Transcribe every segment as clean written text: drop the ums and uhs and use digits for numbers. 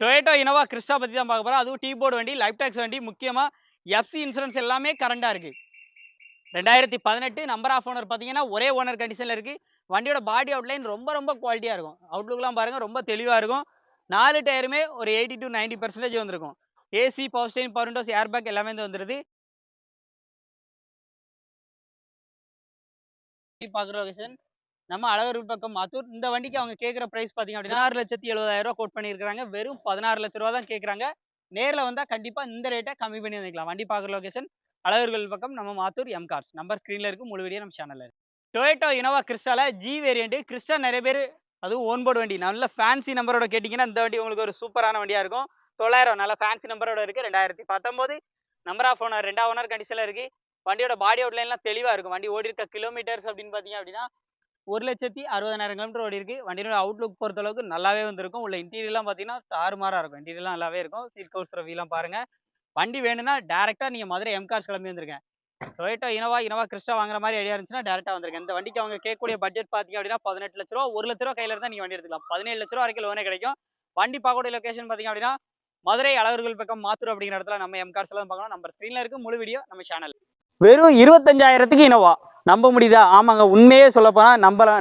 Toyota Innova Crysta பற்றி தான் பார்க்க போகிறோம். அதுவும் டீ போர்டு வண்டி, லைஃப் டேக்ஸ் வண்டி, முக்கியமாக எஃப்சி இன்சூரன்ஸ் எல்லாமே கரண்டாக இருக்குது. 2018 நம்பர் ஆஃப் ஓனர் பார்த்தீங்கன்னா ஒரே ஓனர் கண்டிஷனில் இருக்குது. வண்டியோட பாடி அவுட்லைன் ரொம்ப ரொம்ப குவாலிட்டியாக இருக்கும். அவுட்லுக்லாம் பாருங்கள், ரொம்ப தெளிவாக இருக்கும். 4 டயருமே ஒரு 80 to 90% வந்திருக்கும். AC, power steering, power windows, air back எல்லாமே வந்துருது. பார்க்குற லொகேஷன் நம்ம அழகர் பக்கம் மாத்தூர். இந்த வண்டிக்கு அவங்க கேட்குற ப்ரைஸ் பார்த்தீங்க அப்படின்னா 16,70,000 கோட் பண்ணியிருக்காங்க. வெறும் 16 லட்ச ரூபா தான் கேட்குறாங்க. நேரில் வந்தால் கண்டிப்பாக இந்த ரேட்டை கம்மி பண்ணி வந்துக்கலாம். வண்டி பார்க்குற லொகேஷன் அழகர்கள் பக்கம் நம்ம மாத்தூர் எம் கார்ஸ். நம்பர் ஸ்க்ரீனில் இருக்குது, முழு வீடியோ நம்ம சேனலில் இருக்குது. டொயோட்டோ இனோவா கிறிஸ்டால ஜி வேரியண்ட். கிறிஸ்டா நிறைய பேர் அதுவும் ஓன்போர்டு வண்டி, நல்ல ஃபேன்சி நம்பரோட கேட்டிங்கன்னா இந்த வண்டி உங்களுக்கு ஒரு சூப்பரான வண்டியாக இருக்கும். 900 நல்ல ஃபேன்சி நம்பரோட இருக்குது. 2019 நம்பர் ஆஃப் ஓனர் 2 ஓனர் கண்டிஷனில் இருக்குது. வண்டியோட பாடி அவுட்லைன்லாம் தெளிவாக இருக்கும். வண்டி ஓடி இருக்க கிலோமீட்டர்ஸ் அப்படின்னு பார்த்தீங்க அப்படின்னா 1,60,000 கிலோமீட்டர் ஓடி இருக்கு. வண்டியோட அவுட்லுக் பொறுத்த அளவுக்கு நல்லாவே வந்திருக்கும். உள்ள இன்டீரியர்லாம் பார்த்தீங்கன்னா தாறுமாறாக இருக்கும். இன்டீரியர்லாம் நல்லாவே இருக்கும். சீட் கவர்ஸ் ரவிலாம் பாருங்க. வண்டி வேணும்னா டேரெக்டாக நீங்கள் மதுரை எம் கார்ஸ் கிளம்பி வந்திருக்கேன். டொயோட்டோ இனோவா கிறிஸ்டா வாங்குற மாதிரி ஐடியா இருந்துச்சுன்னா டேரெக்டாக வந்திருக்கேன். இந்த வண்டிக்கு அவங்க கேட்கக்கூடிய பட்ஜெட் பார்த்தீங்க அப்படின்னா 18 லட்ச ரூபா. 1 லட்ச ரூபா கையில் இருந்தால் நீங்கள் வண்டி எடுத்துக்கலாம். 17 லட்ச ரூபா வரைக்கும் லோனே கிடைக்கும். வண்டி பார்க்கக்கூடிய லொகேஷன் பார்த்தீங்க அப்படின்னா மதுரை அழகர்கள் பக்கம் மாத்தூர் அப்படிங்கிற இடத்துல நம்ம எம் கார்ஸ்ல தான் பார்க்கலாம். நம்பர் ஸ்க்ரீனில் இருக்குது, முழு வீடியோ நம்ம சேனல். வெறும் 25,000க்கு இனோவா நம்ப முடியுதா? ஆமாங்க, உண்மையே சொல்ல போனால்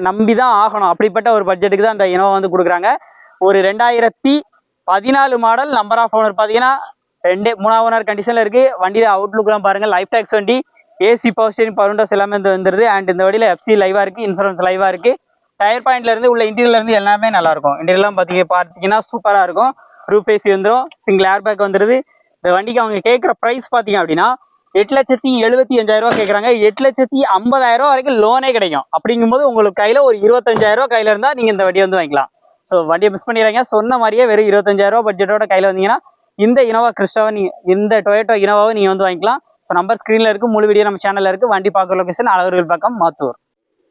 நம்பி தான் ஆகணும். அப்படிப்பட்ட ஒரு பட்ஜெட்டுக்கு தான் இந்த இனோவா வந்து கொடுக்குறாங்க. ஒரு 2014 மாடல், நம்பர் ஆஃப் ஓனர் பார்த்தீங்கன்னா 3 ஓனர் கண்டிஷனில் இருக்குது. வண்டியில் அவுட்லுக்லாம் பாருங்கள், லைஃப் டேக்ஸ் வண்டி, AC, power steering, power Windows எல்லாமே வந்துருது. அண்ட் இந்த வண்டியில் எஃப்சி லைவாக இருக்குது, இன்சூரன்ஸ் லைவாக இருக்குது. டயர் பாயிண்ட்லேருந்து உள்ள இன்டீரியர்லேருந்து எல்லாமே நல்லாயிருக்கும். இன்டீரியர்லாம் பார்த்தீங்கன்னா சூப்பராக இருக்கும். ரூப் ஏசி வந்துடும், சிங்கிள் ஏர் பேக் வந்துடுது. இந்த வண்டிக்கு அவங்க கேட்குற ப்ரைஸ் பார்த்தீங்க அப்படின்னா 8,75,000 கேட்குறாங்க. 8,50,000 வரைக்கும் லோனே கிடைக்கும். அப்படிங்கும்போது உங்களுக்கு கையில் ஒரு 25,000 கையில் இருந்தால் நீங்கள் இந்த வண்டியை வந்து வாங்கிக்கலாம். ஸோ வண்டியை மிஸ் பண்ணிடுறாங்க. சொன்ன மாதிரியே வெறும் 25,000 பட்ஜெட்டோட கையில் வந்தீங்கன்னா இந்த இனோவா கிறிஸ்டாவை இந்த டொயோட்டோ இனோவாவை நீங்கள் வந்து வாங்கிக்கலாம். ஸோ நம்பர் ஸ்க்ரீனில் இருக்குது, முழு வீடியோ நம்ம சேனலில் இருக்குது. வண்டி பார்க்குற லொகேஷன் அழகர்கள் பக்கம் மாத்தூர்.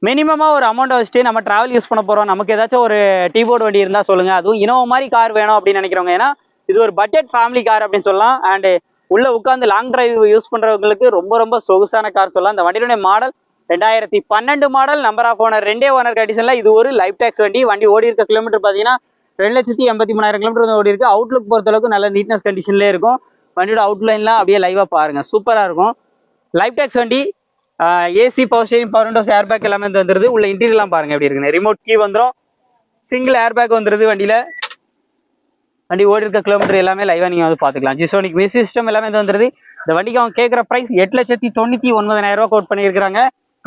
மினிமமாக ஒரு அமௌண்ட் வச்சுட்டு நம்ம டிராவல் யூஸ் பண்ண போகிறோம். நமக்கு ஏதாச்சும் ஒரு டீ போர்டு வண்டி இருந்தால் சொல்லுங்கள். அதுவும் இனோவா மாதிரி கார் வேணும் அப்படின்னு நினைக்கிறவங்க, ஏன்னா இது ஒரு பட்ஜெட் ஃபேமிலி கார் அப்படின்னு சொல்லலாம். அண்டு உள்ள உட்காந்து லாங் டிரைவ் யூஸ் பண்றவங்களுக்கு ரொம்ப ரொம்ப சொகுசான கார் சொல்லலாம். இந்த வண்டியுடைய model 2012 model, number of owner 2 owner கண்டிஷன்ல. இது ஒரு லைஃப் டேக்ஸ் வண்டி. வண்டி ஓடி இருக்க கிலோமீட்டர் பார்த்தீங்கன்னா 2,83,000 கிலோமீட்டர் ஓடி இருக்கு. அவுட்லுக் பொறுத்த அளவுக்கு நல்ல நீட்னஸ் கண்டிஷன்லேயே இருக்கும். வண்டியோட அவுட்லைன்லாம் அப்படியே லைவாக பாருங்க, சூப்பராக இருக்கும். லைஃப் டேக்ஸ் வண்டி, AC, power steering, power windows, air back எல்லாமே வந்துருது. உள்ள இன்டீரியர்லாம் பாருங்க எப்படி இருக்குன்னு. ரிமோட் கீ வந்துடும், சிங்கிள் ஏர் பேக் வந்துருது. வண்டி ஓடி இருக்க கிலோமீட்டர் எல்லாமே லைவா நீங்க வந்து பாத்துக்கலாம். ஜிசோனிக் மியூசிக் சிஸ்டம் எல்லாமே வந்துருது. இந்த வண்டிக்கு அவங்க கேட்குற பிரைஸ் 8,99,000 கோட் பண்ணியிருக்காங்க.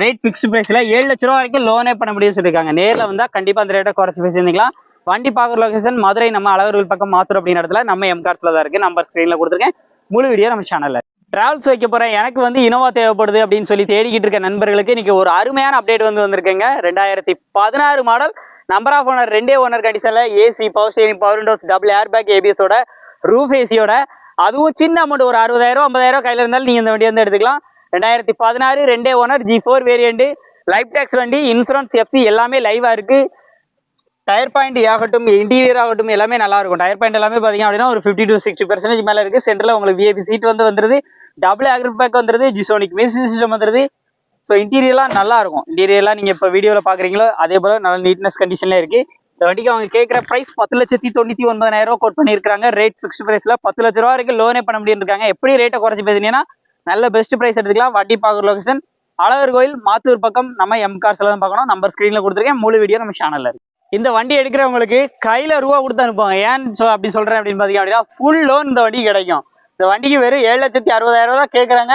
ரேட் பிக்ஸ்டு பிரைஸ்ல 7 லட்ச ரூபா வரைக்கும் லோனே பண்ண முடியும்னு சொல்லியிருக்காங்க. நேரில் வந்தா கண்டிப்பா அந்த ரேட்டை குறைச்சி பேசியிருந்துக்கலாம். வண்டி பார்க்குற லொகேஷன் மதுரை நம்ம அழகர்கள் பக்கம் மாத்தூர் அப்படிங்கிற இடத்துல நம்ம எம் கார்ஸ்ல தான் இருக்கு. நம்பர் ஸ்கிரீன்ல கொடுத்துருக்கேன், முழு வீடியோ நம்ம சேனல்ல. டிராவல்ஸ் வைக்க போறேன், எனக்கு வந்து இனோவா தேவைப்படுது அப்படின்னு சொல்லி தேடிக்கிட்டு இருக்க நண்பர்களுக்கு இன்னைக்கு ஒரு அருமையான அப்டேட் வந்திருக்குங்க. 2016 model, number of owner 2 owner கண்டிஷன்ல, AC, power steering, power windows, double air bag, ஏபிஎஸோட, ரூஃப் ஏசியோட, அதுவும் சின்ன அமௌண்ட் ஒரு 60,000 50,000 கையில் இருந்தாலும் நீங்க இந்த வண்டி வந்து எடுத்துக்கலாம். 2016 2 owner, G4 variant, life tax வண்டி, இன்சூரன்ஸ், எஃப்சி எல்லாமே லைவா இருக்கு. டயர் பாயிண்ட் ஆகட்டும், இன்டீரியர் ஆகட்டும் எல்லாமே நல்லா இருக்கும். டயர் பாயிண்ட் எல்லாமே பார்த்தீங்க அப்படின்னா ஒரு 50 to 60% மேலே இருக்கு. சென்டரில் உங்களுக்கு விஐபி சீட் வந்துருது, டபுள் ஏர் பேக் வந்துருது, ஜிசோனிக் மியூசிக் சிஸ்டம் வந்துருது. ஸோ இன்டீரியர்லாம் நல்லா இருக்கும். இன்டீரியர்லாம் நீங்கள் இப்போ வீடியோவில் பார்க்குறீங்களோ அதே போல் நல்ல நீட்னஸ் கண்டிஷன்லேயே இருக்குது. இந்த வண்டிக்கு அவங்க கேட்குற ப்ரைஸ் 10,99,000 கோட் பண்ணியிருக்காங்க. ரேட் ஃபிக்ஸ்டு ப்ரைஸில் 10 லட்ச ரூபா வரைக்கும் லோனே பண்ண முடியும் இருக்காங்க. எப்படி ரேட்டை குறைச்சி பேசுனீங்கன்னா நல்ல பெஸ்ட் ப்ரைஸ் எடுத்துக்கலாம். வண்டி பார்க்குற லொகேஷன் அழகர் கோயில் மாத்தூர் பக்கம் நம்ம எம் கார்ஸ்ல தான் பார்க்கணும். நம்பர் ஸ்க்ரீனில் கொடுத்துருக்கேன், முழு வீடியோ நம்ம சேனலில் இருக்குது. இந்த வண்டி எடுக்கிறவங்களுக்கு கையில் ரூபா கொடுத்து அனுப்புவாங்க. ஏன்னு அப்படி சொல்கிறேன் அப்படின்னு பார்த்தீங்க அப்படின்னா ஃபுல் லோன் இந்த வண்டி கிடைக்கும். இந்த வண்டிக்கு வெறும் 7,60,000 தான் கேட்குறாங்க.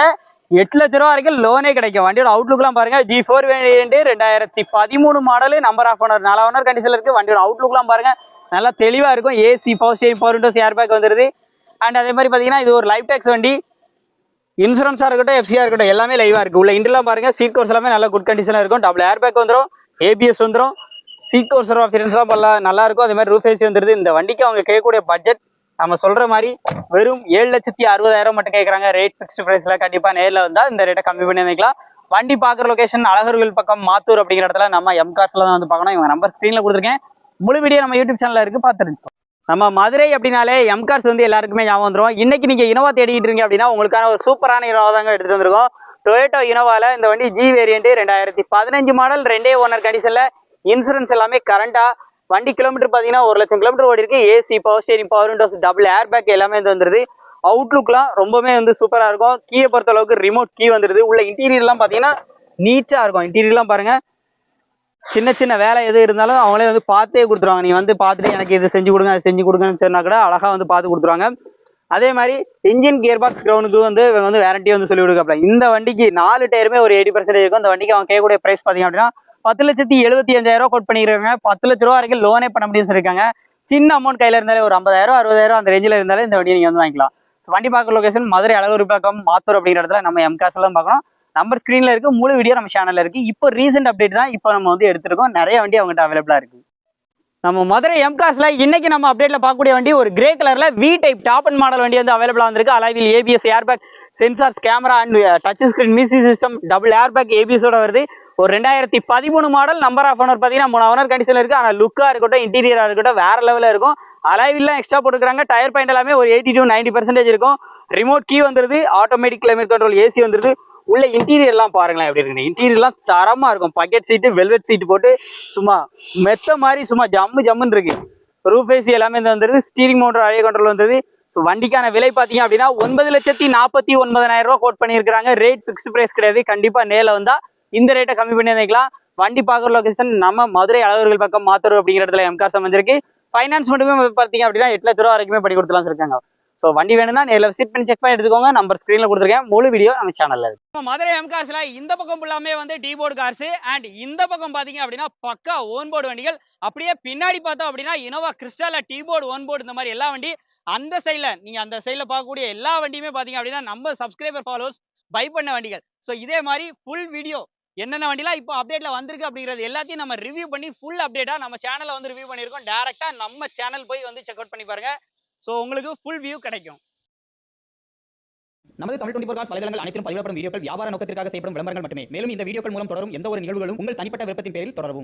8 லட்ச ரூபா வரைக்கும் லோனே கிடைக்கும். வண்டியோட அவுட்லுக்லாம் பாருங்க, G4 variant, 2013 model, number of owner 4 owner கண்டிஷன்ல இருக்கு. வண்டியோட அவுட்லுக்லாம் பாருங்க, நல்லா தெளிவா இருக்கும். AC, power steering, power windows, air bag வந்துருது. அண்ட் அதே மாதிரி பாத்தீங்கன்னா இது ஒரு லைஃப் டேக்ஸ் வண்டி. இன்சூரன்ஸா இருக்கட்டும், எஃப்சியா இருக்கட்டும் எல்லாமே லைவா இருக்கு. உள்ள இன்டர்லாம் பாருங்க, சீட் கவர்ஸ் எல்லாமே நல்ல குட் கண்டிஷனா இருக்கும். டபுள் ஏர் பேக் வந்துடும், ஏபிஎஸ் வந்துடும், சீட் கவர்ஸ் அப்பியரன்ஸ்லாம் நல்லா இருக்கும். அதே மாதிரி ரூஃப் ஏசி வந்துருது. இந்த வண்டிக்கு அவங்க கேட்கக்கூடிய பட்ஜெட் நம்ம சொல்ற மாதிரி வெறும் 7,60,000 மட்டும் கேட்கறாங்க. ரேட் பிக்ஸ்டு பிரைஸ்ல. கண்டிப்பா நேரில் வந்தா இந்த ரேட்டை கம்மி பண்ணி வைக்கலாம். வண்டி பார்க்குற லொகேஷன் அழகர்கள் பக்கம் மாத்தூர் அப்படிங்கிற இடத்துல நம்ம எம் கார்ஸ்ல தான் வந்து பார்க்கணும். இவங்க நம்பர் ஸ்க்ரீன்ல கொடுத்துருக்கேன், முழு வீடியோ நம்ம யூடியூப் சேனல்ல இருக்கு, பார்த்துருக்கோம். நம்ம மதுரை அப்படின்னாலே எம் கார்ஸ் வந்து எல்லாருக்குமே ஞாபகம் வந்துடும். இன்னைக்கு நீங்க இனோவா தேடிட்டு இருக்கீங்க அப்படின்னா உங்களுக்கான ஒரு சூப்பரான இனோவா தாங்க எடுத்துட்டு வந்திருக்கோம். டொயோட்டோ இனோவால இந்த வண்டி ஜி வேரியண்ட், 2015 மாடல், 2 ஓனர் கண்டிஷன்ல, இன்சூரன்ஸ் எல்லாமே கரண்டா, வண்டி கிலோமீட்டர் பார்த்தீங்கன்னா 1,00,000 கிலோமீட்டர் ஓடி இருக்கு. AC, power steering, power windows, double air back எல்லாமே வந்துருது. அவுட்லுக்லாம் ரொம்பவே சூப்பரா இருக்கும். கீயை பொறுத்த அளவுக்கு ரிமோட் கீ வந்துருது. உள்ள இன்டீரியர்லாம் பார்த்தீங்கன்னா நீட்டா இருக்கும். இன்டீரியர்லாம் பாருங்க, சின்ன சின்ன வேலை எது இருந்தாலும் அவங்களே பார்த்தே கொடுத்துருவாங்க. நீ பார்த்துட்டு எனக்கு இது செஞ்சு கொடுங்க, அது செஞ்சு கொடுங்கன்னு சொன்னா கூட அழகா பார்த்து கொடுத்துருவாங்க. அதே மாதிரி இன்ஜின் கியர் பாக்ஸ் கிரவுண்டுக்கு இவங்க வேரண்டி சொல்லி கொடுக்கப்பல. இந்த வண்டிக்கு 4 டயருமே ஒரு 80% இருக்கும். இந்த வண்டிக்கு அவங்க கேட்கக்கூடிய பிரைஸ் பார்த்தீங்க அப்படின்னா 10,75,000 கோட் பண்ணிக்கிறாங்க. 10 லட்ச ரூபா வரைக்கும் லோனே பண்ண முடியும்னு சொல்லியிருக்காங்க. சின்ன அமௌண்ட் கையில இருந்தாலே ஒரு 50,000 60,000 அந்த ரேஞ்சில் இருந்தாலே இந்த வண்டியை நீங்க வாங்கிக்கலாம். வண்டி பார்க்குற லொகேஷன் மதுரை அழகூர்பாக்கம் மாத்தூர் அப்படிங்கிற இடத்துல நம்ம எம்காஸ் எல்லாம் பார்க்கணும். நம்பர் ஸ்கிரீன்ல இருக்கு, முழு வீடியோ நம்ம சேனல்ல இருக்கு. இப்போ ரீசெண்ட் அப்டேட் தான் இப்போ நம்ம எடுத்திருக்கோம். நிறைய வண்டி அவங்ககிட்ட அவைலபிளா இருக்கு. நம்ம மதுரை எம்காஸ்ல இன்னைக்கு நம்ம அப்டேட்ல பார்க்கக்கூடிய வண்டி ஒரு கிரே கலர்ல V type top and model வண்டி அவைலபிளா வந்திருக்கு. Alloy wheel ABS, airbag, sensors, camera and touch screen, music system, double airbag ஏபிஎஸோட வருது. ஒரு 2013 மாடல். நம்பர் ஆஃப் ஓனர் பார்த்தீங்கன்னா 3 ஓனர் கண்டிஷன்ல இருக்கு. ஆனால் லுக்கா இருக்கட்டும், இன்டீரியரா இருக்கட்டும் வேற லெவலில் இருக்கும். அலைவில்லாம் எக்ஸ்ட்ரா போட்டுருக்காங்க. டயர் பாயிண்ட் எல்லாமே ஒரு 80 to 90% இருக்கும். ரிமோட் கீ வந்துருது. ஆட்டோமேட்டிக் கிளைமேட் கண்ட்ரோல் ஏசி வந்துருது. உள்ள இன்டீரியர்லாம் பாருங்களேன் எப்படி இருக்கு. இன்டீரியர்லாம் தரமா இருக்கும். பக்கெட் சீட்டு, வெல்வெட் சீட்டு போட்டு சும்மா மெத்த மாதிரி சும்மா ஜம்முன்னு இருக்கு. ரூஃப் ஏசி எல்லாமே வந்துருது. ஸ்டீரிங் மோட்டர் ஆடியோ கண்ட்ரோல் வந்துருது. ஸோ வண்டிக்கான விலை பார்த்தீங்க அப்படின்னா 9,49,000 கோட் பண்ணியிருக்காங்க. ரேட் பிக்ஸ்டு பிரைஸ் கிடையாது. கண்டிப்பா நேரில் வந்தா இந்த ரேட்டை கம்மி பண்ணி வைக்கலாம். வண்டி பார்க்குற லொகேஷன் நம்ம மதுரை அழகர்கள் பக்கம் மாத்தூர் அப்படிங்கிற இடத்துல எம்கார் அமைஞ்சிருக்கு. ஃபைனான்ஸ் மட்டுமே பார்த்தீங்க அப்படின்னா 8 லட்ச ரூபா வரைக்குமே பண்ணி கொடுத்துலாம் இருக்காங்க. ஸோ வண்டி வேணும்னா நேரில் விசிட் பண்ணி செக் பண்ணி எடுத்துக்கோங்க. நம்பர் ஸ்க்ரீனில் கொடுத்துருக்கேன். முழு வீடியோ நம்ம சேனலில் இருக்கு. மதுரை எம்கார்ஸ்ல இந்த பக்கம் ஃபுல்லாமே டீபோர்டு கார்ஸ் அண்ட் இந்த பக்கம் பார்த்தீங்க அப்படின்னா பக்கா ஓன் போர்டு வண்டிகள். அப்படியே பின்னாடி பார்த்தோம் அப்படின்னா இனோவா கிறிஸ்டால டீபோர்டு, ஓன் போர்டு இந்த மாதிரி எல்லா வண்டி. அந்த சைடில் நீங்கள் அந்த சைடில் பார்க்கக்கூடிய எல்லா வண்டியுமே பார்த்தீங்க அப்படின்னா நம்ம சப்ஸ்கிரைபர் ஃபாலோவர்ஸ் பை பண்ண வண்டிகள். ஸோ இதே மாதிரி ஃபுல் வீடியோ என்னென்ன வண்டிலாம் இப்போ அப்டேட்ல வந்திருக்கு அப்படிங்கிறது எல்லாத்தையும் நம்ம ரிவ்யூ பண்ணி ஃபுல் அப்டேட்டா நம்ம சேனல்ல ரிவ்யூ பண்ணியிருக்கோம். டேரக்டா நம்ம சேனல் போய் செக் அவுட் பண்ணி பாருங்க. ஸோ உங்களுக்கு ஃபுல் வியூ கிடைக்கும். நமது தமிழ் 24 காஸ் வலைதளங்கள் அனைத்தும் பதிவிடப்படும் வீடியோக்கள் வியாபார நோக்கத்திற்காக செய்யப்படும் விளம்பரங்கள் மட்டுமே. மேலும் இந்த வீடியோக்கள் மூலம் தொடரும் எந்த ஒரு நிகழ்வுகளும் உங்கள் தனிப்பட்ட விருப்பத்தின் பேரில் தொடரவும்.